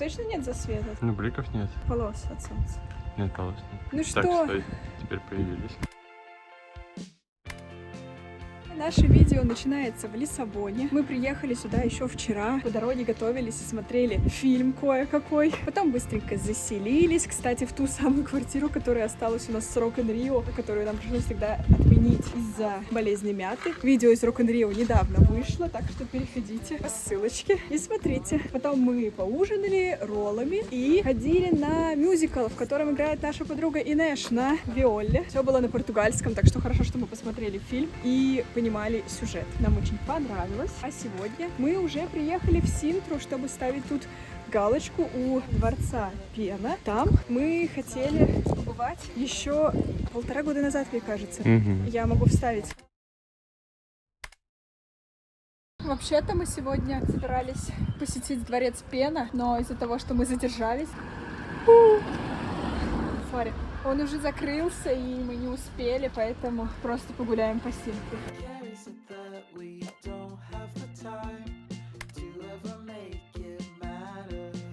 точно нет засвета? Ну, бликов нет. Полос от солнца. Нет, полос нет. Ну что? Так, стой. Теперь появились. Наше видео начинается в Лиссабоне. Мы приехали сюда еще вчера. По дороге готовились и смотрели фильм кое-какой. Потом быстренько заселились. Кстати, в ту самую квартиру, которая осталась у нас с Рок-н-Рио, которую нам пришлось тогда отменить из-за болезни мяты. Видео из Рок-н-Рио недавно вышло, так что переходите по ссылочке и смотрите. Потом мы поужинали роллами и ходили на мюзикл, в котором играет наша подруга Инеш на виоле. Все было на португальском, так что хорошо, что мы посмотрели фильм и понимали сюжет. Нам очень понравилось. А сегодня мы уже приехали в Синтру, чтобы ставить тут галочку у дворца Пена. Там мы хотели побывать еще 1,5 года назад, мне кажется. Я могу вставить. Вообще-то мы сегодня собирались посетить дворец Пена, но из-за того, что мы задержались... Смотри, он уже закрылся, и мы не успели, поэтому просто погуляем по Синтре.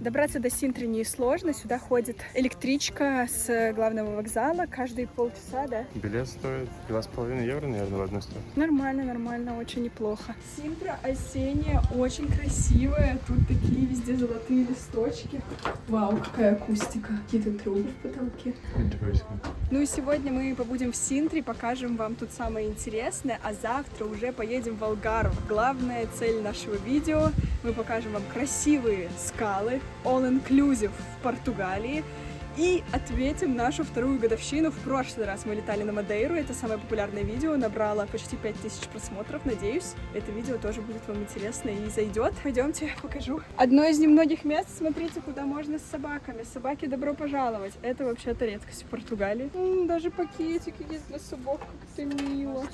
Добраться до Синтры не сложно. Сюда ходит электричка с главного вокзала каждые полчаса, да? Билет стоит 2,5 евро, наверное, в одну сторону. Нормально, нормально, очень неплохо. Синтра осенняя, очень красивая. Тут такие везде золотые листочки. Вау, какая акустика. Какие-то трубы в потолке. Ну и сегодня мы побудем в Синтре, покажем вам тут самое интересное, а завтра уже поедем в Алгарve. Главная цель нашего видео — мы покажем вам красивые скалы, all-inclusive в Португалии, и ответим нашу 2-ю годовщину. В прошлый раз мы летали на Мадейру, это самое популярное видео, набрало почти 5000 просмотров, надеюсь, это видео тоже будет вам интересно и зайдет. Пойдемте, покажу. Одно из немногих мест, смотрите, куда можно с собаками. Собаки добро пожаловать. Это вообще-то редкость в Португалии. Даже пакетики есть для собак, как это мило.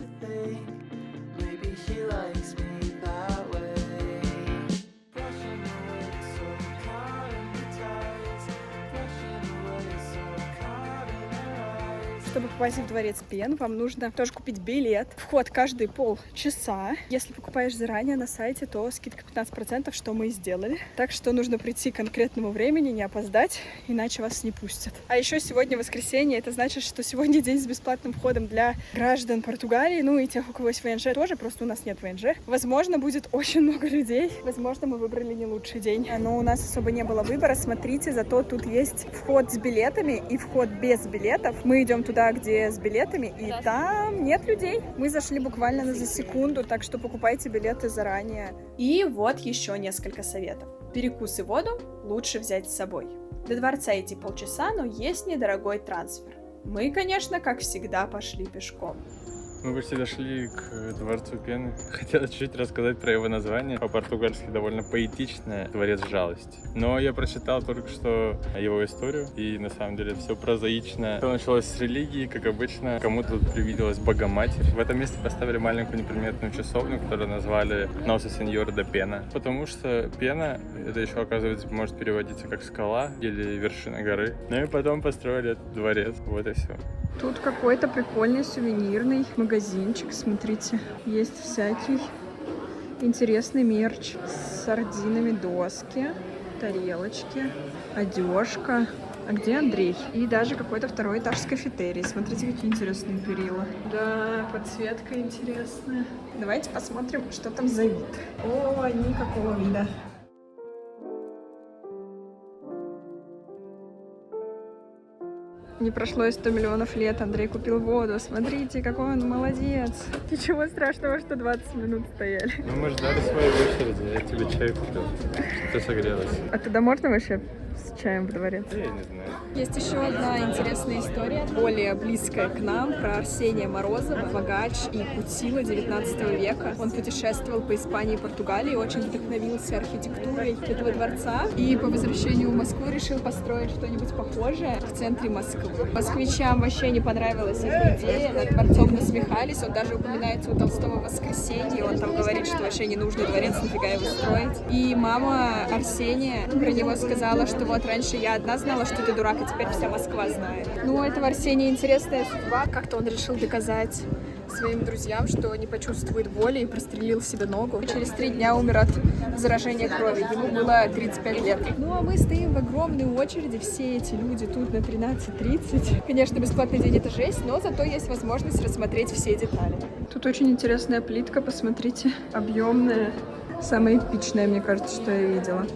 Чтобы попасть в дворец Пен, вам нужно тоже купить билет. Вход каждые полчаса. Если покупаешь заранее на сайте, то скидка 15%, что мы и сделали. Так что нужно прийти к конкретному времени, не опоздать, иначе вас не пустят. А еще сегодня воскресенье, это значит, что сегодня день с бесплатным входом для граждан Португалии, ну и тех, у кого есть ВНЖ тоже, просто у нас нет ВНЖ. Возможно, будет очень много людей. Возможно, мы выбрали не лучший день. Но у нас особо не было выбора. Смотрите, зато тут есть вход с билетами и вход без билетов. Мы идем туда, где с билетами, и там нет людей. Мы зашли буквально за секунду, так что покупайте билеты заранее. И вот еще несколько советов. Перекус и воду лучше взять с собой. До дворца идти полчаса, но есть недорогой трансфер. Мы, конечно, как всегда, пошли пешком. Мы почти дошли к дворцу Пены. Хотел чуть-чуть рассказать про его название. По-португальски довольно поэтичное — «Дворец жалости». Но я прочитал только что его историю, и на самом деле все прозаично. Все началось с религии, как обычно. Кому-то тут привиделась Богоматерь. В этом месте поставили маленькую неприметную часовню, которую назвали Nossa Senhora da Pena. Потому что пена, это еще, оказывается, может переводиться как скала или вершина горы. Ну и потом построили этот дворец. Вот и все. Тут какой-то прикольный сувенирный магазинчик, смотрите, есть всякий интересный мерч с сардинами, доски, тарелочки, одежка. А где Андрей? И даже какой-то 2-й этаж с кафетерией. Смотрите, какие интересные перила. Да, подсветка интересная. Давайте посмотрим, что там за вид. О, никакого вида. Не прошло и 100 миллионов лет, Андрей купил воду. Смотрите, какой он молодец. Ничего страшного, что 20 минут стояли. Ну, мы ждали своей очереди, я тебе чай купил. Ты согрелась. А туда можно вообще с чаем в дворец? Я не знаю. Есть еще одна интересная история, более близкая к нам, про Арсения Морозова, богач и кутила 19 века. Он путешествовал по Испании и Португалии, очень вдохновился архитектурой этого дворца и по возвращению в Москву решил построить что-нибудь похожее в центре Москвы. Москвичам вообще не понравилась эта идея, над дворцом насмехались, он даже упоминается у Толстого в «Воскресенье», он там говорит, что вообще не нужно дворец, нафига его строить. И мама Арсения про него сказала, что вот раньше я одна знала, что ты дурак, а теперь вся Москва знает. Ну, у этого Арсения интересная судьба, как-то он решил доказать своим друзьям, что не почувствует боли и прострелил себе ногу. Через 3 дня умер от заражения крови. Ему было 35 лет. Ну а мы стоим в огромной очереди. Все эти люди тут на 13:30. Конечно, бесплатный день — это жесть, но зато есть возможность рассмотреть все детали. Тут очень интересная плитка, посмотрите. Объемная. Самая эпичная, мне кажется, что я видела.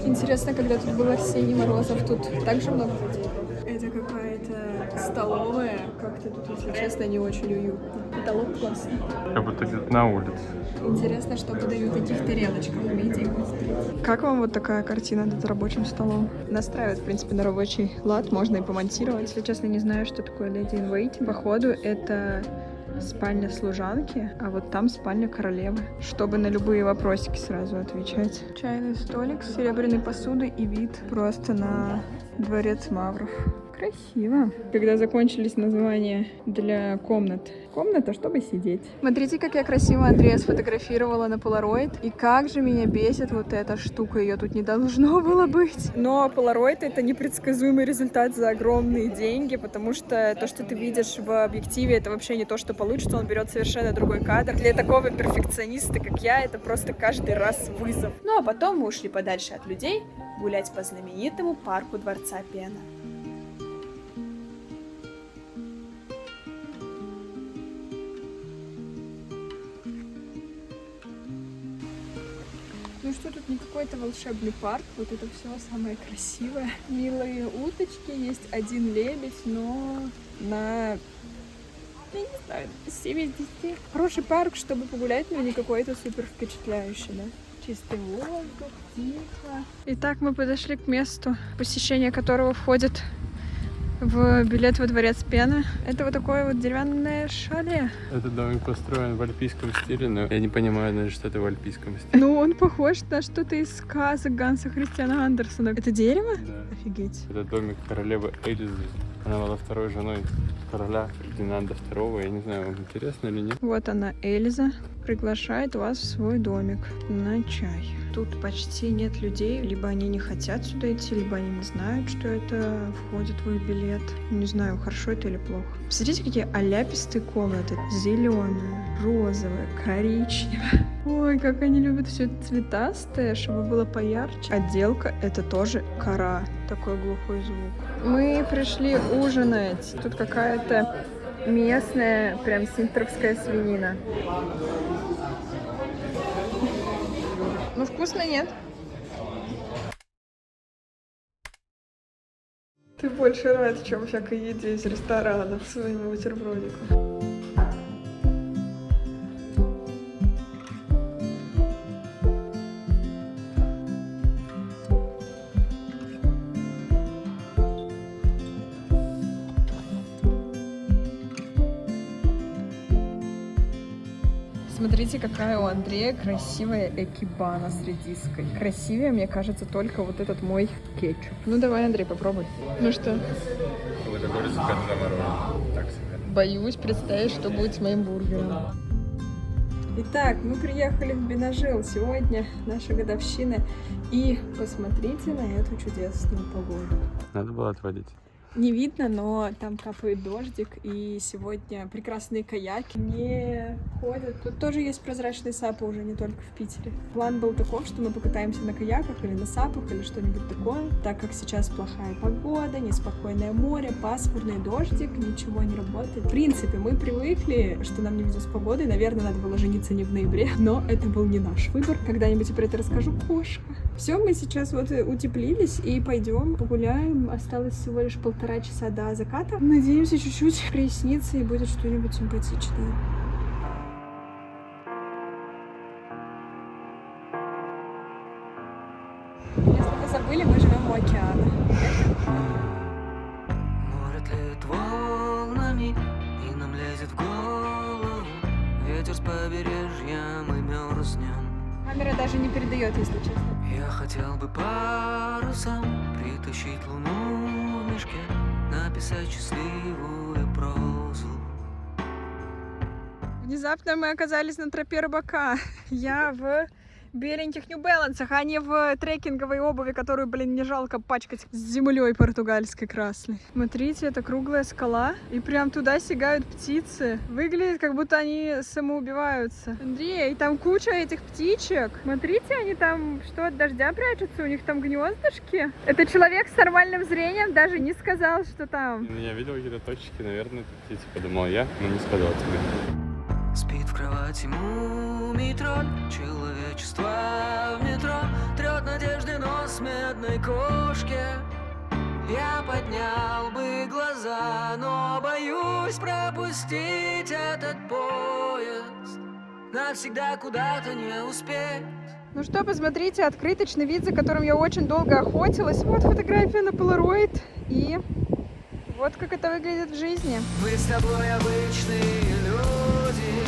Интересно, когда тут был Арсений Морозов, тут также много людей. Это какая-то столовая. Как-то тут, если честно, не очень уютно. Потолок классный. Как будто где-то на улице. Интересно, что подают в таких тарелочках. Умеете их посмотреть? Как вам вот такая картина над рабочим столом? Настраивать, в принципе, на рабочий лад. Можно и помонтировать. Если честно, не знаю, что такое Lady in Waiting. Походу, это спальня служанки, а вот там спальня королевы, чтобы на любые вопросики сразу отвечать. Чайный столик с серебряной посудой и вид просто на дворец Мавров. Красиво. Когда закончились названия для комнат. Комната, чтобы сидеть. Смотрите, как я красиво Андрея сфотографировала на Polaroid. И как же меня бесит вот эта штука. Ее тут не должно было быть. Но Polaroid — это непредсказуемый результат за огромные деньги, потому что то, что ты видишь в объективе, это вообще не то, что получится. Он берет совершенно другой кадр. Для такого перфекциониста, как я, это просто каждый раз вызов. Ну а потом мы ушли подальше от людей гулять по знаменитому парку Дворца Пена. Ну что, тут не какой-то волшебный парк, вот это все самое красивое. Милые уточки, есть один лебедь, но на, я не знаю, 7 из 10. Хороший парк, чтобы погулять, но не какой-то супер впечатляющий, да? Чистый воздух, тихо. Итак, мы подошли к месту, посещение которого входит в билет во Дворец Пена. Это вот такое вот деревянное шале. Этот домик построен в альпийском стиле, но я не понимаю даже, что это в альпийском стиле. Ну, он похож на что-то из сказок Ганса Христиана Андерсена. Это дерево? Да. Офигеть. Это домик королевы Эльзы. Она была второй женой короля Фердинанда II. Я не знаю, вам интересно или нет. Вот она, Эльза, приглашает вас в свой домик на чай. Тут почти нет людей, либо они не хотят сюда идти, либо они не знают, что это входит в их билет. Не знаю, хорошо это или плохо. Посмотрите, какие оляпистые комнаты. Зеленая, розовая, коричневая. Ой, как они любят все это цветастое, чтобы было поярче. Отделка — это тоже кора. Такой глухой звук. Мы пришли ужинать. Тут какая-то местная, прям синтровская свинина. Ну, вкусно нет. Ты больше рад, чем всякой еде из ресторанов своему бутербродику. Смотрите, какая у Андрея красивая экибана с редиской. Красивее, мне кажется, только вот этот мой кетчуп. Ну давай, Андрей, попробуй. Ну что? Боюсь представить, что будет с моим бургером. Итак, мы приехали в Бенажил. Сегодня наша годовщина. И посмотрите на эту чудесную погоду. Надо было отводить. Не видно, но там капает дождик, и сегодня прекрасные каяки не ходят. Тут тоже есть прозрачные сапы уже, не только в Питере. План был таков, что мы покатаемся на каяках или на сапах, или что-нибудь такое. Так как сейчас плохая погода, неспокойное море, пасмурный дождик, ничего не работает. В принципе, мы привыкли, что нам не везет с погодой. Наверное, надо было жениться не в ноябре, но это был не наш выбор. Когда-нибудь про это расскажу, кошка. Все, мы сейчас вот утеплились и пойдем погуляем. Осталось всего лишь 1,5 часа до заката. Надеемся, чуть-чуть прояснится и будет что-нибудь симпатичное. Если вы забыли, мы живем у океана. Море тлеет волнами и нам лезет в голову. Ветер с побережья, мы мерзнем. Камера даже не передает, если честно. Я хотел бы парусом притащить луну в мешке, написать счастливую прозу. Внезапно мы оказались на тропе рыбака. Я в беленьких New Balance, а не в трекинговой обуви, которую, блин, не жалко пачкать с землей португальской красной. Смотрите, это круглая скала, и прям туда сигают птицы. Выглядит, как будто они самоубиваются. Андрей, там куча этих птичек. Смотрите, они там что, от дождя прячутся, у них там гнездышки. Это человек с нормальным зрением даже не сказал, что там. Я видел какие-то точки, наверное, птицы, подумал я, но не сказал тебе. Спит в кровати мумий-тролль, человечество в метро трет надежды нос медной кошки. Я поднял бы глаза, но боюсь пропустить этот поезд. Навсегда куда-то не успеть. Ну что, посмотрите, открыточный вид, за которым я очень долго охотилась. Вот фотография на Polaroid. И вот как это выглядит в жизни. Мы с тобой обычные люди,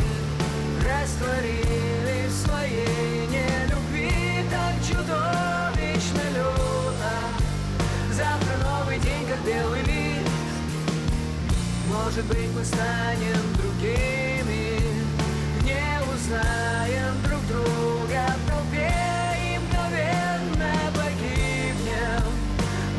растворились в своей нелюбви, так чудовищно люто. Завтра новый день, как белый лист. Может быть, мы станем другими, не узнаем друг друга в толпе и мгновенно погибнем.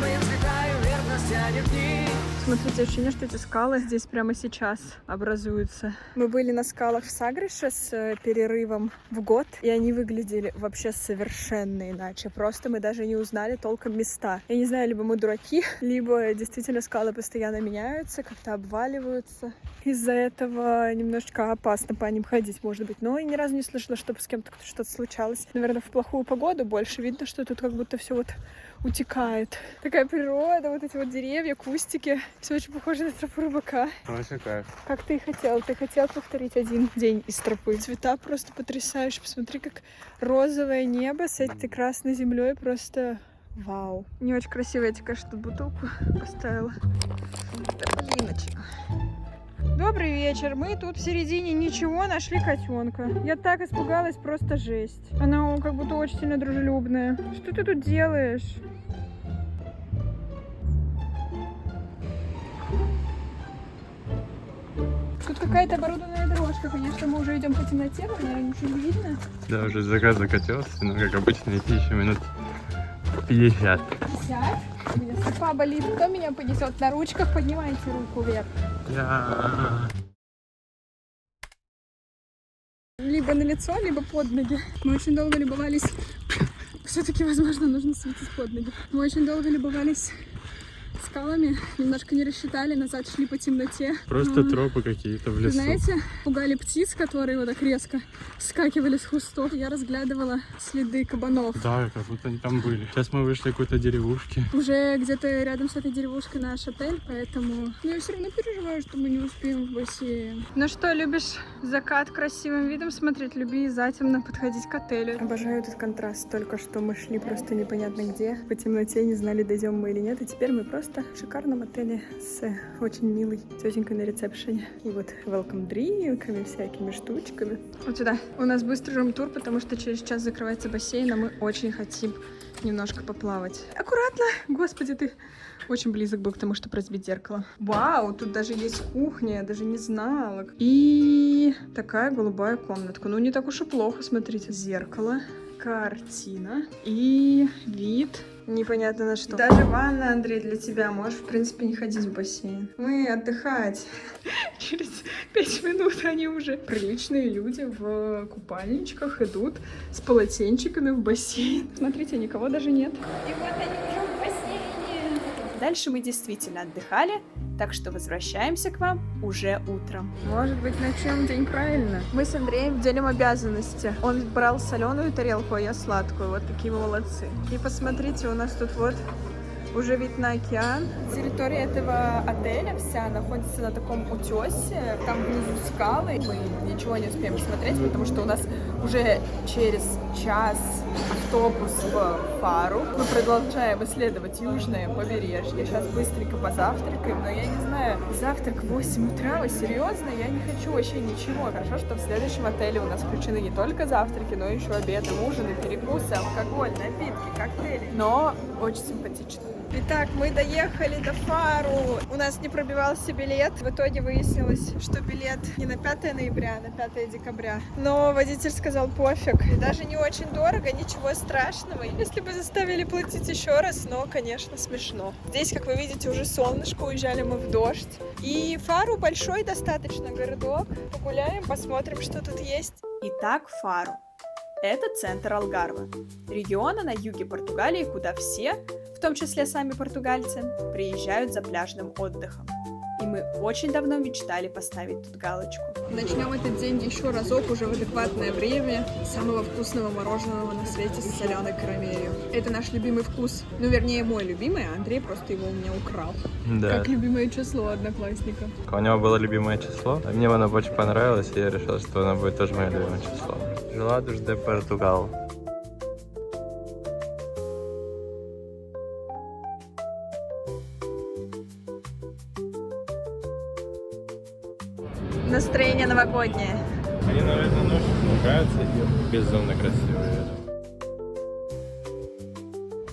Мы взлетаем вверх, нас тянет вниз. Смотрите, ощущение, что эти скалы здесь прямо сейчас образуются. Мы были на скалах в Сагреше с перерывом в год, и они выглядели вообще совершенно иначе. Просто мы даже не узнали толком места. Я не знаю, либо мы дураки, либо действительно скалы постоянно меняются, как-то обваливаются. Из-за этого немножечко опасно по ним ходить, может быть. Но я ни разу не слышала, чтобы с кем-то что-то случалось. Наверное, в плохую погоду больше видно, что тут как будто все вот утекает. Такая природа, вот эти вот деревья, кустики. Все очень похоже на тропу рыбака. Вообще кайф. Как ты и хотел. Ты хотел повторить один день из тропы. Цвета просто потрясающие. Посмотри, как розовое небо с этой красной землей. Просто вау. Не очень красиво. Я тебе, конечно, тут бутылку поставила. Блиночек. Добрый вечер. Мы тут в середине ничего нашли котенка. Я так испугалась, просто жесть. Она как будто очень сильно дружелюбная. Что ты тут делаешь? Тут какая-то оборудованная дорожка. Конечно, мы уже идем по темноте, но, наверное, ничего не видно. Да, уже закат закатился, но, как обычно, идти еще минут 50. 50. У меня стопа болит. Кто меня понесет на ручках? Поднимайте руку вверх. Я... Либо на лицо, либо под ноги. Мы очень долго любовались. Все-таки, возможно, нужно светить под ноги. Мы очень долго любовались скалами, немножко не рассчитали, назад шли по темноте. Просто тропы какие-то в лесу. Знаете, пугали птиц, которые вот так резко скакивали с кустов. Я разглядывала следы кабанов. Да, как будто они там были. Сейчас мы вышли к какой-то деревушке. Уже где-то рядом с этой деревушкой наш отель, поэтому я все равно переживаю, что мы не успеем в бассейн. Ну что, любишь закат красивым видом смотреть? Люби затемно подходить к отелю. Обожаю этот контраст. Только что мы шли просто непонятно где. По темноте не знали, дойдем мы или нет. И теперь мы просто в шикарном отеле с очень милой тетенькой на ресепшене. И вот welcome дринками, всякими штучками. Вот сюда. У нас быстрый рум-тур, потому что через час закрывается бассейн, а мы очень хотим немножко поплавать. Аккуратно! Господи, ты очень близок был к тому, чтобы разбить зеркало. Вау, тут даже есть кухня, я даже не знала. И такая голубая комнатка. Ну, не так уж и плохо, смотрите. Зеркало, картина и вид. Непонятно на что. Даже ванна, Андрей, для тебя. Можешь, в принципе, не ходить в бассейн. Мы отдыхать. Через 5 минут они уже приличные люди в купальничках идут с полотенчиками в бассейн. Смотрите, никого даже нет. И вот они уже в бассейне. Дальше мы действительно отдыхали, так что возвращаемся к вам уже утром. Может быть, начнем день правильно? Мы с Андреем делим обязанности. Он брал соленую тарелку, а я сладкую. Вот такие мы молодцы. И посмотрите, у нас тут вот уже вид на океан. Территория этого отеля вся находится на таком утесе. Там внизу скалы. Мы ничего не успеем смотреть, потому что у нас уже через час автобус в Фару. Мы продолжаем исследовать южное побережье. Сейчас быстренько позавтракаем, но я не знаю, завтрак в 8 утра, вы серьезно? Я не хочу вообще ничего. Хорошо, что в следующем отеле у нас включены не только завтраки, но еще обеды, ужины, перекусы, алкоголь, напитки, коктейли. Но очень симпатично. Итак, мы доехали до Фару. У нас не пробивался билет. В итоге выяснилось, что билет не на 5 ноября, а на 5 декабря. Но водитель сказал пофиг. И даже не очень дорого, ничего страшного. Если бы заставили платить еще раз, но, конечно, смешно. Здесь, как вы видите, уже солнышко, уезжали мы в дождь. И Фару большой достаточно городок. Погуляем, посмотрим, что тут есть. Итак, Фару. Это центр Алгарве, региона на юге Португалии, куда все, в том числе сами португальцы, приезжают за пляжным отдыхом. И мы очень давно мечтали поставить тут галочку. Начнем этот день еще разок, уже в адекватное время, самого вкусного мороженого на свете с соленой карамелью. Это наш любимый вкус. Ну, вернее, мой любимый, а Андрей просто его у меня украл. Да. Как любимое число одноклассника. У него было любимое число, а мне оно очень понравилось, и я решил, что оно будет тоже мое любимое число. Gelados de Portugal. Настроение новогоднее. Они, наверное, ночью нравятся и безумно красивые.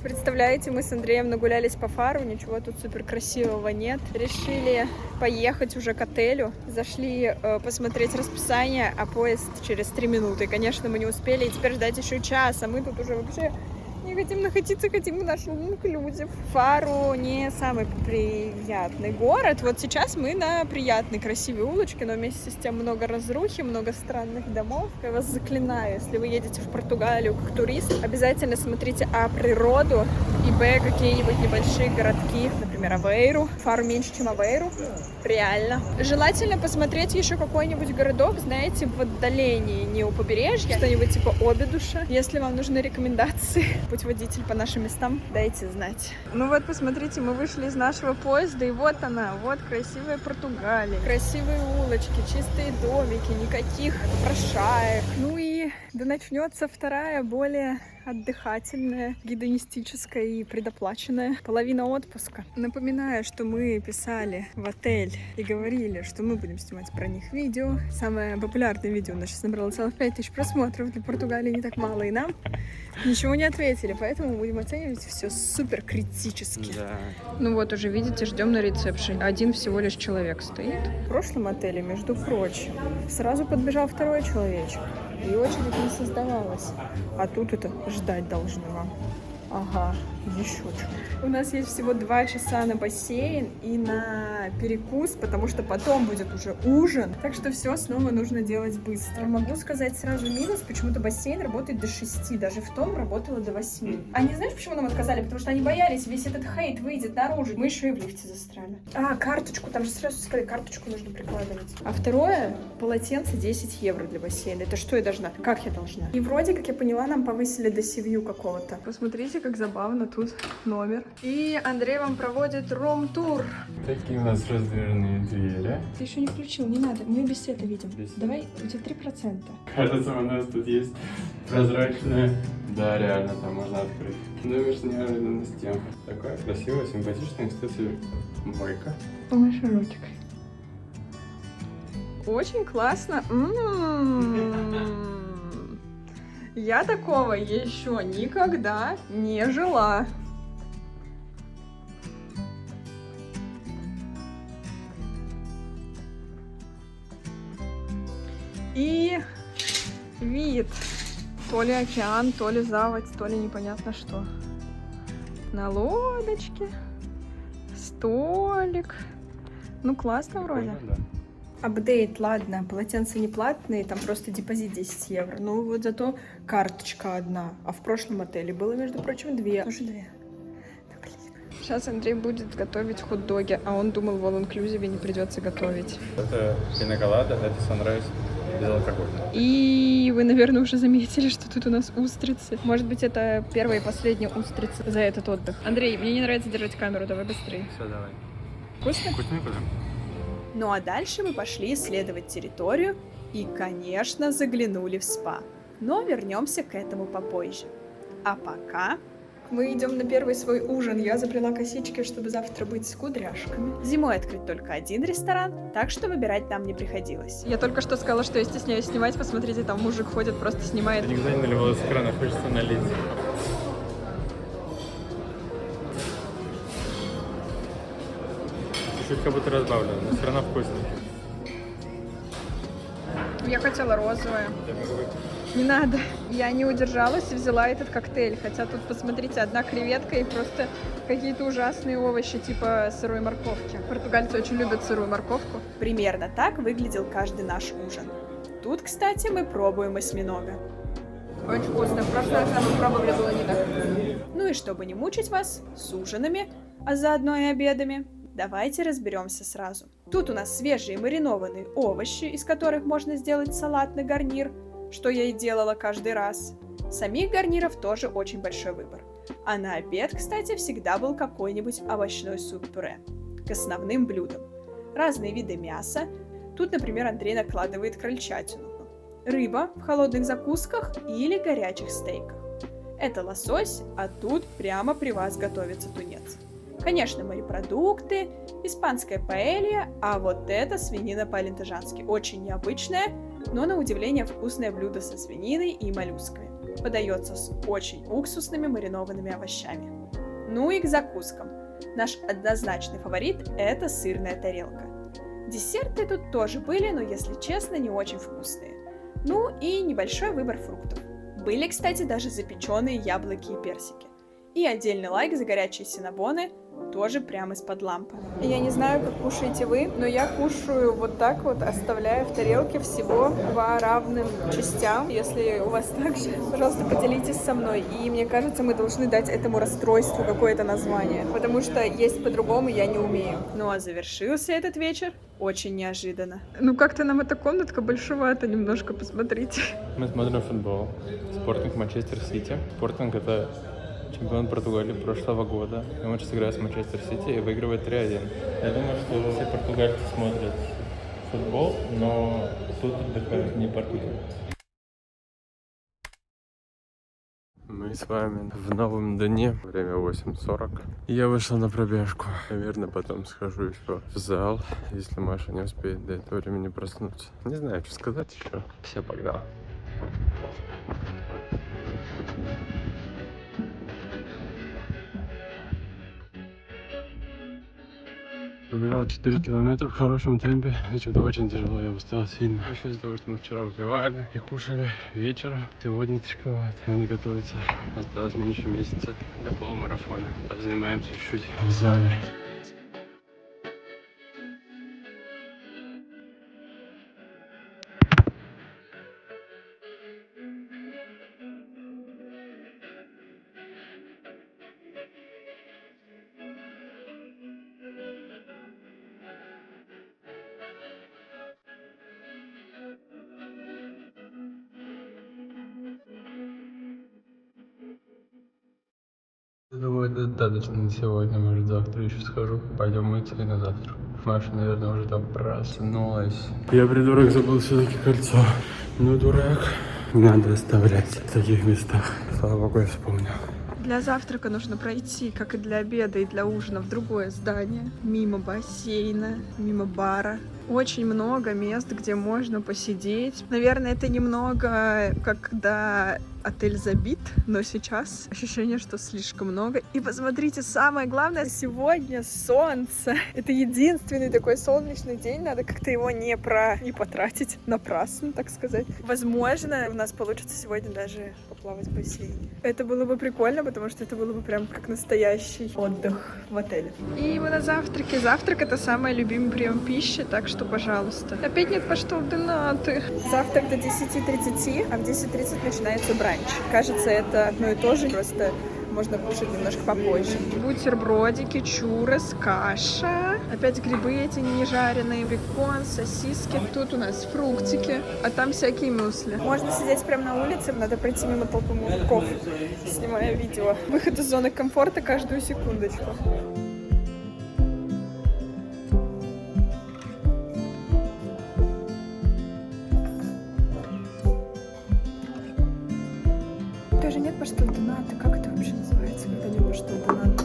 Представляете, мы с Андреем нагулялись по Фару, ничего тут супер красивого нет. Решили поехать уже к отелю. Зашли посмотреть расписание, а поезд через 3 минуты. Конечно, мы не успели, и теперь ждать еще час, а мы тут уже вообще не хотим находиться, хотим в наш all-inclusive. Фару не самый приятный город. Вот сейчас мы на приятной, красивой улочке, но вместе с тем много разрухи, много странных домов. Я вас заклинаю, если вы едете в Португалию как турист, обязательно смотрите природу и какие-нибудь небольшие городки, например, Авейру. Фару меньше, чем Авейру. Реально. Желательно посмотреть еще какой-нибудь городок, знаете, в отдалении, не у побережья, что-нибудь типа Обидуша. Если вам нужны рекомендации, путеводитель по нашим местам, дайте знать. Ну вот, посмотрите, мы вышли из нашего поезда, и вот она, вот красивая Португалия. Красивые улочки, чистые домики, никаких попрошаек. Ну и да начнется вторая, более отдыхательная, гедонистическая и предоплаченная половина отпуска. Напоминаю, что мы писали в отель и говорили, что мы будем снимать про них видео. Самое популярное видео у нас сейчас набрало целых 5000 просмотров. Для Португалии не так мало, и нам ничего не ответили, поэтому будем оценивать все супер критически. Да. Ну вот, уже видите, ждем на ресепшене. Один всего лишь человек стоит. В прошлом отеле, между прочим, сразу подбежал второй человечек. И очередь не создавалась. А тут это ждать должны вам. Ага, еще что. У нас есть всего 2 часа на бассейн и на перекус, потому что потом будет уже ужин. Так что все снова нужно делать быстро. Могу сказать сразу минус, почему-то бассейн работает до 6, даже в том работало до 8. А не знаешь, почему нам отказали? Потому что они боялись, весь этот хейт выйдет наружу. Мы еще и в лифте застряли. Карточку, там же сразу сказали, карточку нужно прикладывать. А второе, полотенце 10 евро для бассейна. Это что я должна? Как я должна? И вроде, как я поняла, нам повысили до сивью какого-то. Посмотрите, как забавно тут номер. И Андрей вам проводит рум-тур. Такие у нас раздвижные двери. Ты еще не включил, не надо, мы без света видим. Без света. Давай, у тебя 3%. Кажется, у нас тут есть прозрачная. Да, реально, там можно открыть. Номер с неожиданностью. Такая красивая, симпатичная, кстати, мойка. Помаши ручкой. Очень классно. Я такого еще никогда не жила. И вид. То ли океан, то ли заводь, то ли непонятно что. На лодочке. Столик. Ну, классно вроде. Да. Апдейт, ладно, полотенца не платные, там просто депозит 10 евро. Ну вот зато карточка одна. А в прошлом отеле было, между прочим, 2. Тоже 2. Сейчас Андрей будет готовить хот-доги, а он думал, в all-inclusive не придется готовить. Это пина-колада, это Sunrise безалкогольный. И вы, наверное, уже заметили, что тут у нас устрицы. Может быть, это первая и последняя устрица за этот отдых. Андрей, мне не нравится держать камеру, давай быстрее. Все, давай. Вкусно? Вкусный, пожалуйста. Ну а дальше мы пошли исследовать территорию и, конечно, заглянули в спа. Но вернемся к этому попозже. А пока мы идем на первый свой ужин. Я заплела косички, чтобы завтра быть с кудряшками. Зимой открыт только один ресторан, так что выбирать нам не приходилось. Я только что сказала, что я стесняюсь снимать. Посмотрите, там мужик ходит, просто снимает. Я никогда не наливала с крана, хочется налить. чуть как будто разбавлено, но все равно вкусно. Я хотела розовое. Не надо. Я не удержалась и взяла этот коктейль. Хотя тут, посмотрите, одна креветка и просто какие-то ужасные овощи, типа сырой морковки. Португальцы очень любят сырую морковку. Примерно так выглядел каждый наш ужин. Тут, кстати, мы пробуем осьминога. Очень вкусно. В прошлый раз мы пробовали, было не так. Ну и чтобы не мучить вас с ужинами, а заодно и обедами, давайте разберемся сразу. Тут у нас свежие маринованные овощи, из которых можно сделать салатный гарнир, что я и делала каждый раз. Самих гарниров тоже очень большой выбор. А на обед, кстати, всегда был какой-нибудь овощной суп-пюре к основным блюдам. Разные виды мяса. Тут, например, Андрей накладывает крольчатину. Рыба в холодных закусках или горячих стейках. Это лосось, а тут прямо при вас готовится тунец. Конечно, морепродукты, испанская паэлья, а вот это свинина по-алентежански. Очень необычное, но на удивление вкусное блюдо со свининой и моллюсками. Подается с очень уксусными маринованными овощами. Ну и к закускам. Наш однозначный фаворит – это сырная тарелка. Десерты тут тоже были, но, если честно, не очень вкусные. Ну и небольшой выбор фруктов. Были, кстати, даже запеченные яблоки и персики. И отдельный лайк за горячие синнабоны, тоже прямо из-под лампы. Я не знаю, как кушаете вы, но я кушаю вот так вот, оставляя в тарелке всего по равным частям. Если у вас так же, пожалуйста, поделитесь со мной. И мне кажется, мы должны дать этому расстройству какое-то название, потому что есть по-другому я не умею. Ну а завершился этот вечер очень неожиданно. Ну как-то нам эта комнатка большевата немножко, посмотрите. Мы смотрим футбол. Спортинг Манчестер Сити. Спортинг — это чемпион Португалии прошлого года. И он сейчас играет с Манчестер Сити и выигрывает 3-1. Я думаю, что все португальцы смотрят футбол, но тут отдыхают не португальцы. Мы с вами в Новом Доне. Время 8:40. Я вышел на пробежку. Наверное, потом схожу еще в зал, если Маша не успеет до этого времени проснуться. Не знаю, что сказать еще. Все, погнал. Пробежал 4 километра в хорошем темпе. Что-то очень тяжело, я устал сильно. Еще из-за того, что мы вчера выпивали и кушали вечером. Сегодня тяжеловато. Надо готовиться. Осталось меньше месяца до полумарафона. Занимаемся чуть-чуть в зале. Думаю, достаточно на сегодня, может завтра еще схожу. Пойдем мыться и на завтра. Маша, наверное, уже там проснулась. Я, придурок, забыл все-таки кольцо. Ну, дурак. Надо оставлять в таких местах. Слава богу, я вспомнил. Для завтрака нужно пройти, как и для обеда и для ужина, в другое здание. Мимо бассейна, мимо бара. Очень много мест, где можно посидеть. Наверное, это немного, как когда отель забит, но сейчас ощущение, что слишком много. И посмотрите, самое главное, сегодня солнце. Это единственный такой солнечный день, надо как-то его не потратить напрасно, так сказать. Возможно, у нас получится сегодня даже поплавать в бассейне. Это было бы прикольно, потому что это было бы прям как настоящий отдых в отеле. И мы на завтраке. Завтрак — это самый любимый прием пищи, так что, пожалуйста. Опять нет паштет донаты. Завтрак до 10:30, а в 10:30 начинается бранч. Кажется, это одно и то же, просто можно кушать немножко попозже. Бутербродики, чуррос, каша. Опять грибы эти не жареные, бекон, сосиски. Тут у нас фруктики, а там всякие мюсли. Можно сидеть прямо на улице, надо пройти мимо толпы мужиков, снимая видео. Выход из зоны комфорта каждую секундочку. Даже нет паштет доната. Как это вообще называется, когда не паштет доната?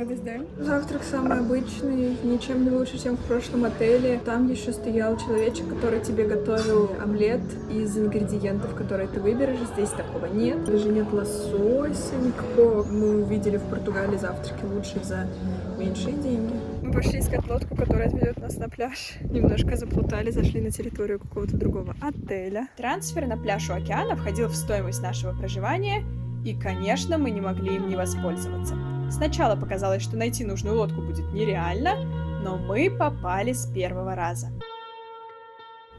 радость, да? Завтрак самый обычный, ничем не лучше, чем в прошлом отеле. Там еще стоял человечек, который тебе готовил омлет из ингредиентов, которые ты выберешь. Здесь такого нет. Даже нет лосося никакого. Мы увидели в Португалии завтраки лучше за меньшие деньги. Мы пошли искать лодку, которая отведет нас на пляж. Немножко заплутали, зашли на территорию какого-то другого отеля. Трансфер на пляж у океана входил в стоимость нашего проживания, и, конечно, мы не могли им не воспользоваться. Сначала показалось, что найти нужную лодку будет нереально, но мы попали с первого раза.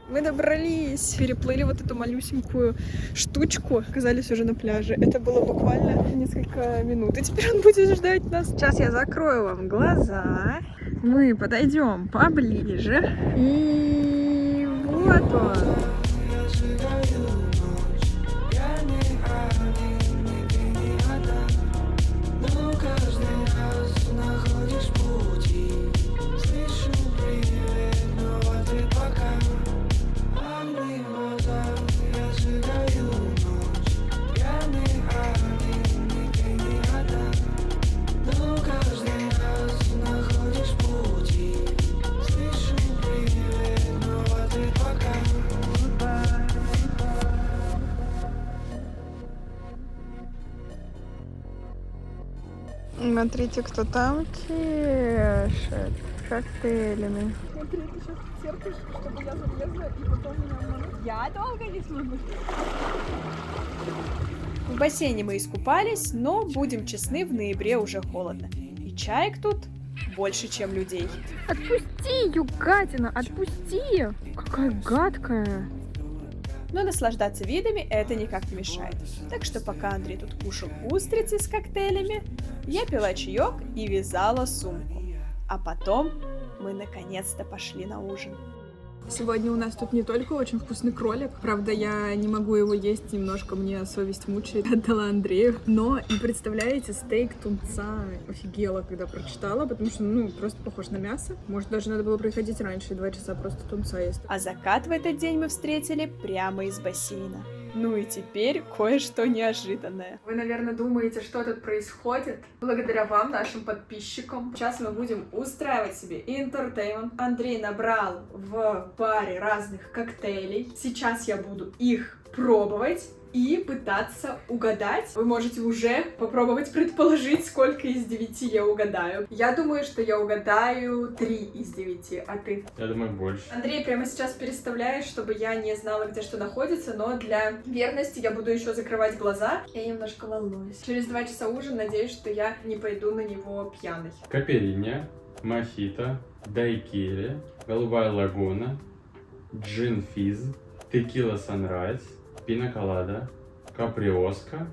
Мы добрались, переплыли вот эту малюсенькую штучку, оказались уже на пляже. Это было буквально несколько минут, и теперь он будет ждать нас. Сейчас я закрою вам глаза, мы подойдем поближе, и вот он. Смотрите, кто там чешет коктейлями. Смотри, ты сейчас терпишь, чтобы я залезла, и потом меня обмануть. Я долго не слышу. В бассейне мы искупались, но, будем честны, в ноябре уже холодно. И чаек тут больше, чем людей. Отпусти, югатина, отпусти! Какая гадкая! Но наслаждаться видами это никак не мешает. Так что пока Андрей тут кушал устрицы с коктейлями, я пила чаек и вязала сумку. А потом мы наконец-то пошли на ужин. Сегодня у нас тут не только очень вкусный кролик, правда, я не могу его есть, немножко мне совесть мучает, отдала Андрею, но и представляете, стейк тунца, офигела, когда прочитала, потому что, просто похож на мясо, может, даже надо было приходить раньше, 2 часа просто тунца есть. А закат в этот день мы встретили прямо из бассейна. Ну и теперь кое-что неожиданное. Вы, наверное, думаете, что тут происходит? Благодаря вам, нашим подписчикам. Сейчас мы будем устраивать себе интертеймент. Андрей набрал в баре разных коктейлей. Сейчас я буду их пробовать и пытаться угадать. Вы можете уже попробовать предположить, сколько из 9 я угадаю. Я думаю, что я угадаю 3 из 9, а ты? Я думаю, больше. Андрей прямо сейчас переставляет, чтобы я не знала, где что находится, но для верности я буду еще закрывать глаза. Я немножко волнуюсь. Через 2 часа ужин, надеюсь, что я не пойду на него пьяной. Каперинья, мохито, дайкири, голубая лагуна, джин физ, текила санрайз, пина-колада, каприоска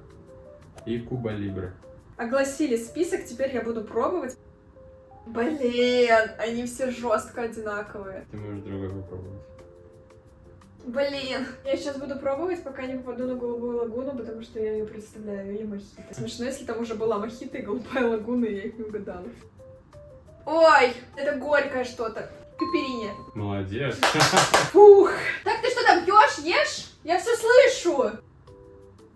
и куба либре. Огласили список, теперь я буду пробовать. Блин, они все жестко одинаковые. Ты можешь другой попробовать. Блин, я сейчас буду пробовать, пока не попаду на голубую лагуну, потому что я ее представляю, или мохито. Смешно, если там уже была мохито и голубая лагуна, и я их не угадала. Ой, это горькое что-то. Капериня. Молодец. Фух. Так ты что там пьешь, ешь? Я все слышу.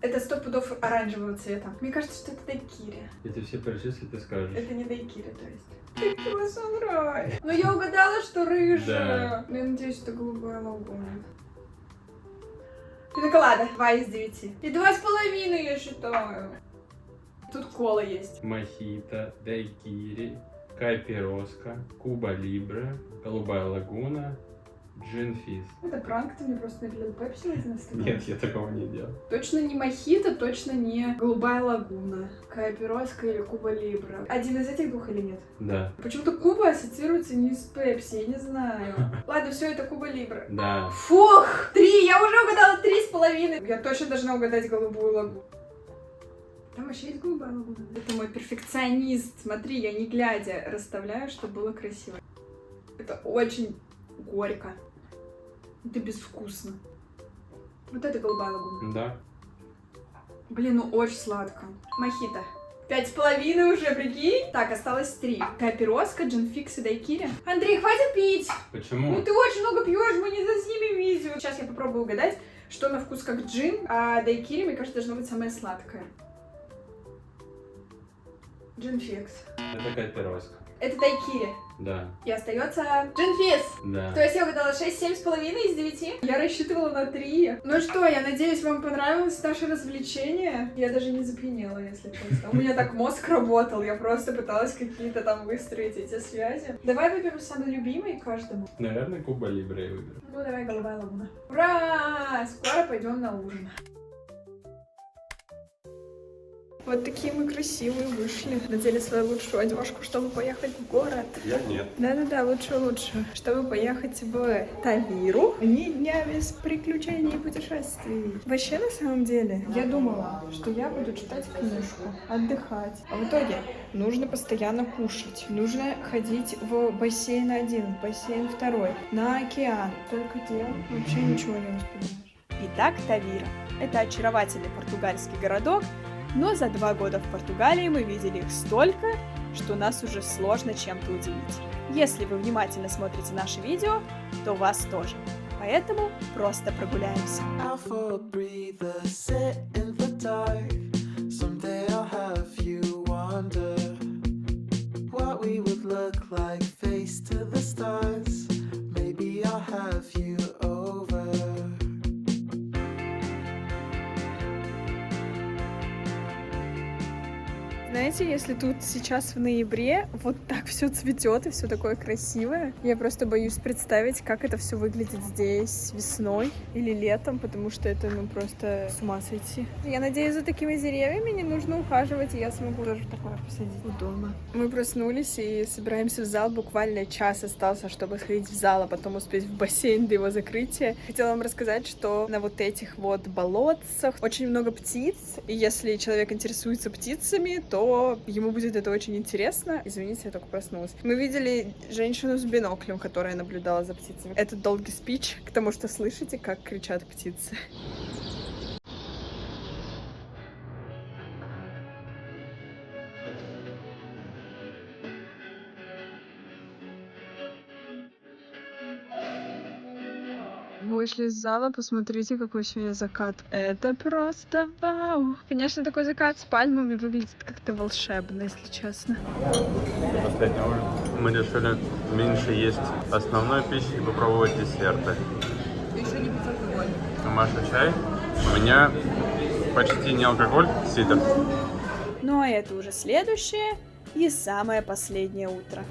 Это 100 пудов оранжевого цвета. Мне кажется, что это дайкири. Если все перечислят, ты скажешь. Это не дайкири, то есть. Текила санрайз. Но я угадала, что рыжая. Да. Я надеюсь, что голубая лагуна. Пина-колада. 2 из 9. И 2,5 я считаю. Тут кола есть. Мохито, дайкири, кайпироска, куба либре, голубая лагуна, джин физ. Это пранк, ты мне просто налил пепси на стол? Нет, я такого не делал. Точно не мохито, точно не голубая лагуна, кайпироска или куба либре. Один из этих двух или нет? Да. Почему-то Куба ассоциируется не с пепси, я не знаю. Ладно, все, это Куба либре. Да. Фух! 3! Я уже угадала 3,5. Я точно должна угадать голубую лагуну. Там вообще есть голубая лагуна. Это мой перфекционист. Смотри, я не глядя расставляю, чтобы было красиво. Это очень горько. Это безвкусно. Вот это голубая лагуна. Да. Блин, ну очень сладко. Мохито. 5,5 уже, прикинь? Так, осталось 3. Кайпироска, джинфикс и дайкири. Андрей, хватит пить! Почему? Ну ты очень много пьешь, мы не заснимем видео. Сейчас я попробую угадать, что на вкус как джин, а дайкири, мне кажется, должно быть самое сладкое. Джинфикс. Это Кайпероска. Это дайкири. Да. И остается джинфис. Да. То есть я угадала 6,7,5 из 9. Я рассчитывала на 3. Ну что, я надеюсь, вам понравилось наше развлечение. Я даже не запьянела, если честно. У меня так мозг работал. Я просто пыталась какие-то там выстроить эти связи. Давай выберем самый любимый каждому. Наверное, Куба Либре я выберу. Ну давай, голубая лагуна. Ура! Скоро пойдем на ужин. Вот такие мы красивые вышли. Надели свою лучшую одежку, чтобы поехать в город. Я нет. Да-да-да, лучше. Чтобы поехать в Тавиру. Ни дня без приключений и путешествий. Вообще, на самом деле, я думала, что я буду читать книжку, отдыхать. А в итоге нужно постоянно кушать. Нужно ходить в бассейн один, в бассейн второй, на океан. Только дел вообще ничего не успеваешь. Итак, Тавира. Это очаровательный португальский городок, но за 2 года в Португалии мы видели их столько, что нас уже сложно чем-то удивить. Если вы внимательно смотрите наши видео, то вас тоже. Поэтому просто прогуляемся. Знаете, если тут сейчас в ноябре вот так все цветет и все такое красивое, я просто боюсь представить, как это все выглядит здесь весной или летом, потому что это, просто с ума сойти. Я надеюсь, за такими деревьями не нужно ухаживать, и я смогу тоже такое посадить у дома. Мы проснулись и собираемся в зал, буквально час остался, чтобы сходить в зал, а потом успеть в бассейн до его закрытия. Хотела вам рассказать, что на вот этих вот болотцах очень много птиц, и если человек интересуется птицами, то ему будет это очень интересно. Извините, я только проснулась. Мы видели женщину с биноклем, которая наблюдала за птицами. Это долгий спич к тому, что слышите, как кричат птицы. Вышли из зала, посмотрите, какой сегодня закат. Это просто вау! Конечно, такой закат с пальмами выглядит как-то волшебно, если честно. Последний ужин. Мы решили меньше есть основной пищи и попробовать десерты. Еще не пить алкоголь. У Маши чай. У меня почти не алкоголь, сидр. Ну а это уже следующее и самое последнее утро.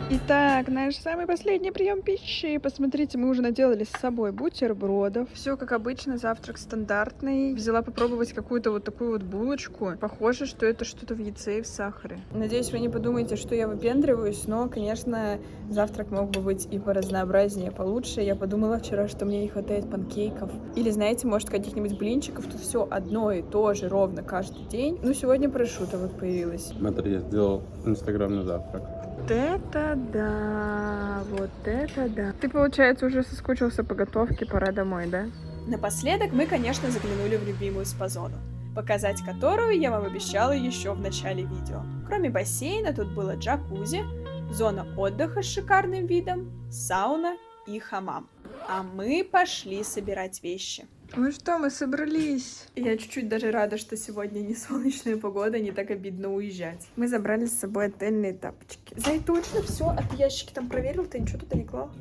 Итак, наш самый последний прием пищи. Посмотрите, мы уже наделали с собой бутербродов. Все как обычно, завтрак стандартный. Взяла попробовать какую-то вот такую вот булочку. Похоже, что это что-то в яйце и в сахаре. Надеюсь, вы не подумаете, что я выпендриваюсь, но, конечно, завтрак мог бы быть и поразнообразнее, получше. Я подумала вчера, что мне не хватает панкейков. Или, знаете, может, каких-нибудь блинчиков. Тут все одно и то же ровно каждый день. Ну, сегодня прошутто вот появилась. Смотри, я сделал инстаграмный завтрак. Вот это да, вот это да. Ты, получается, уже соскучился по готовке, пора домой, да? Напоследок мы, конечно, заглянули в любимую спа-зону, показать которую я вам обещала еще в начале видео. Кроме бассейна тут было джакузи, зона отдыха с шикарным видом, сауна и хамам. А мы пошли собирать вещи. Ну что, мы собрались. Я чуть-чуть даже рада, что сегодня не солнечная погода, не так обидно уезжать. Мы забрали с собой отельные тапочки. Зай, точно все? А ты ящики там проверил? Ты ничего туда не клал?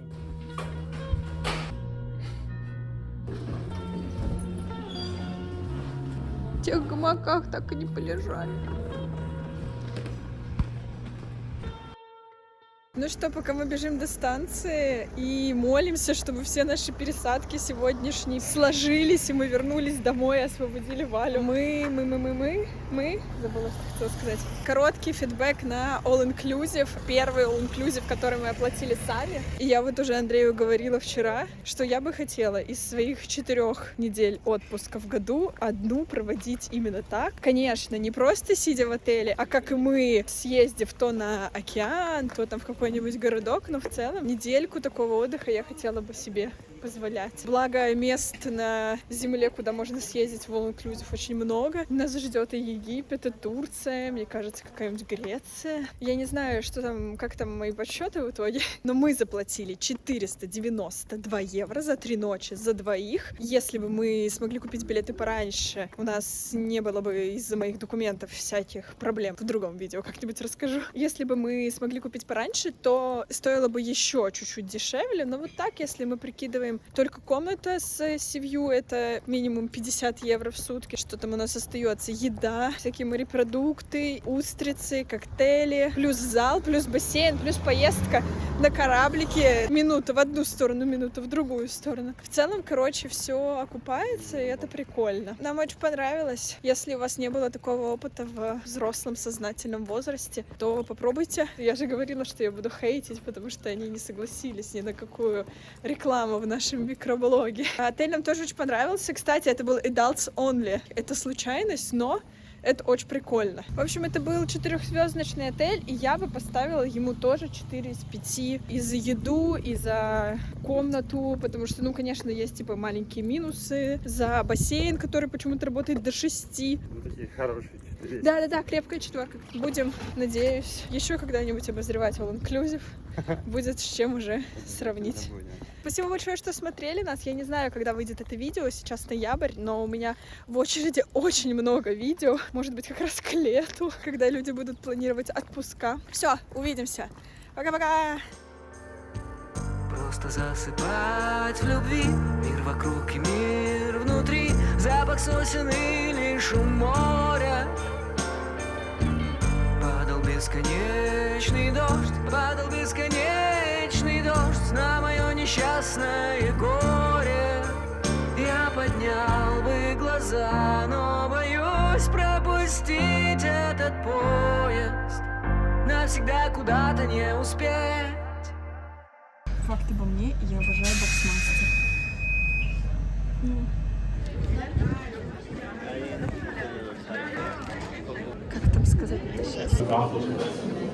В тех гамаках так и не полежали. Ну что, пока мы бежим до станции и молимся, чтобы все наши пересадки сегодняшние сложились, и мы вернулись домой и освободили Валю. Мы, забыла, что хотела сказать. Короткий фидбэк на All Inclusive. Первый All Inclusive, который мы оплатили сами. И я вот уже Андрею говорила вчера, что я бы хотела из своих 4 недель отпуска в году одну проводить именно так. Конечно, не просто сидя в отеле, а как и мы, съездив то на океан, то там в какой какой-нибудь городок, но в целом недельку такого отдыха я хотела бы себе позволять. Благо, мест на земле, куда можно съездить в All Inclusive, очень много. Нас ждет и Египет, и Турция, мне кажется, какая-нибудь Греция. Я не знаю, что там, как там мои подсчеты в итоге, но мы заплатили 492 евро за 3 ночи за двоих. Если бы мы смогли купить билеты пораньше, у нас не было бы из-за моих документов всяких проблем. В другом видео как-нибудь расскажу. Если бы мы смогли купить пораньше, то стоило бы еще чуть-чуть дешевле, но вот так, если мы прикидываем только комната с Sea-View, это минимум 50 евро в сутки. Что там у нас остается? Еда, всякие морепродукты, устрицы, коктейли, плюс зал, плюс бассейн, плюс поездка на кораблике. Минута в одну сторону, минута в другую сторону. В целом, короче, все окупается, и это прикольно. Нам очень понравилось. Если у вас не было такого опыта в взрослом сознательном возрасте, то попробуйте. Я же говорила, что я буду хейтить, потому что они не согласились ни на какую рекламу в нашем микроблоге. Отель нам тоже очень понравился. Кстати, это был Adults Only. Это случайность, но это очень прикольно. В общем, это был 4-звездочный отель, и я бы поставила ему тоже 4 из 5 и за еду, и за комнату, потому что, ну, конечно, есть, типа, маленькие минусы, за бассейн, который почему-то работает до 6. Ну, такие хорошие 4. Да-да-да, крепкая 4. Будем, надеюсь, еще когда-нибудь обозревать All Inclusive. Будет с чем уже сравнить. Спасибо большое, что смотрели нас. Я не знаю, когда выйдет это видео. Сейчас ноябрь, но у меня в очереди очень много видео. Может быть, как раз к лету, когда люди будут планировать отпуска. Все, увидимся. Пока-пока! Просто засыпать в любви. Мир вокруг и мир внутри. Запах сосен или шум моря. Падал бесконечный дождь. Падал бесконечный дождь на мое несчастное горе. Я поднял бы глаза, но боюсь пропустить этот поезд. Навсегда куда-то не успеть. Факт обо мне, я обожаю боксмастер. Как там сказать-то сейчас?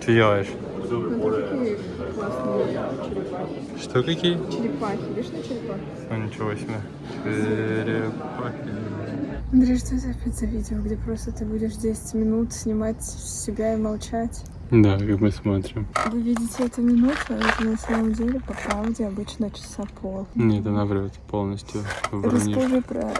Ты делаешь? Такие классные черепахи. Что какие? Черепахи, видишь на черепахи? Ну, ничего себе. Черепахи. Андрей, что это опять за видео, где просто ты будешь 10 минут снимать себя и молчать? Да, как мы смотрим. Вы видите эту минуту, а это на самом деле, по правде, обычно часа пол. Нет, она врет полностью. Врунишь. Расскажи про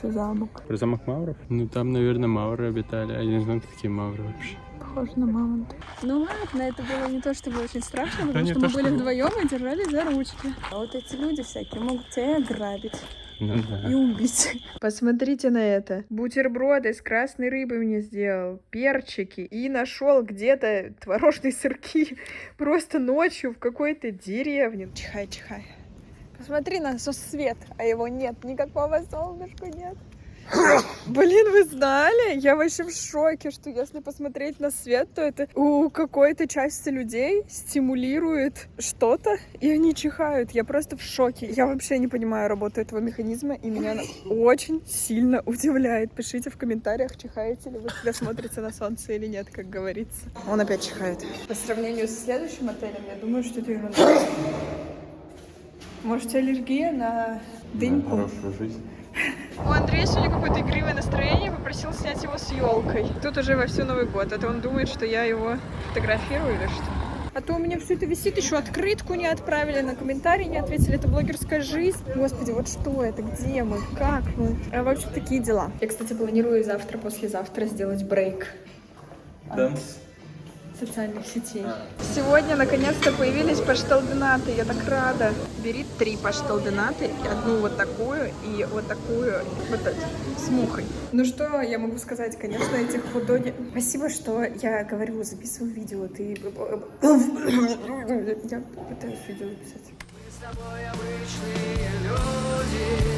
замок. Про замок Мавров? Ну, там, наверное, Мавры обитали. Я не знаю, кто такие Мавры вообще. Похоже на мамонта. Ну ладно, это было не то, чтобы очень страшно, потому не что то, мы были чтобы- вдвоем и держались за ручки. А вот эти люди всякие могут тебя и ограбить. Ну да. И убить. Посмотрите на это. Бутерброды с красной рыбой мне сделал, перчики. И нашел где-то творожные сырки просто ночью в какой-то деревне. Чихай, чихай. Посмотри на свет, а его нет. Никакого солнышка нет. Блин, вы знали? Я вообще в шоке, что если посмотреть на свет, то это у какой-то части людей стимулирует что-то, и они чихают. Я просто в шоке. Я вообще не понимаю работу этого механизма, и меня она очень сильно удивляет. Пишите в комментариях, чихаете ли вы, когда смотрите на солнце или нет, как говорится. Он опять чихает. По сравнению со следующим отелем, я думаю, что это ерунда. Может, аллергия на дыньку? Хорошую жизнь. У Андрея сегодня какое-то игривое настроение, попросил снять его с елкой. Тут уже вовсю Новый год, это он думает, что я его фотографирую или что? А то у меня все это висит, еще открытку не отправили, на комментарии не ответили, это блогерская жизнь. Господи, вот что это, где мы, как мы? В общем, такие дела. Я, кстати, планирую завтра, послезавтра сделать брейк. Дэнс. Социальных сетей. Сегодня наконец-то появились пашталденаты, я так рада. Бери 3 пашталденаты, одну вот такую и вот такую вот эту, с мухой. Ну что я могу сказать, конечно, этих хот-доги... Спасибо, что я говорю, записываю видео, ты... Я пытаюсь видео записать. Мы с тобой обычные люди.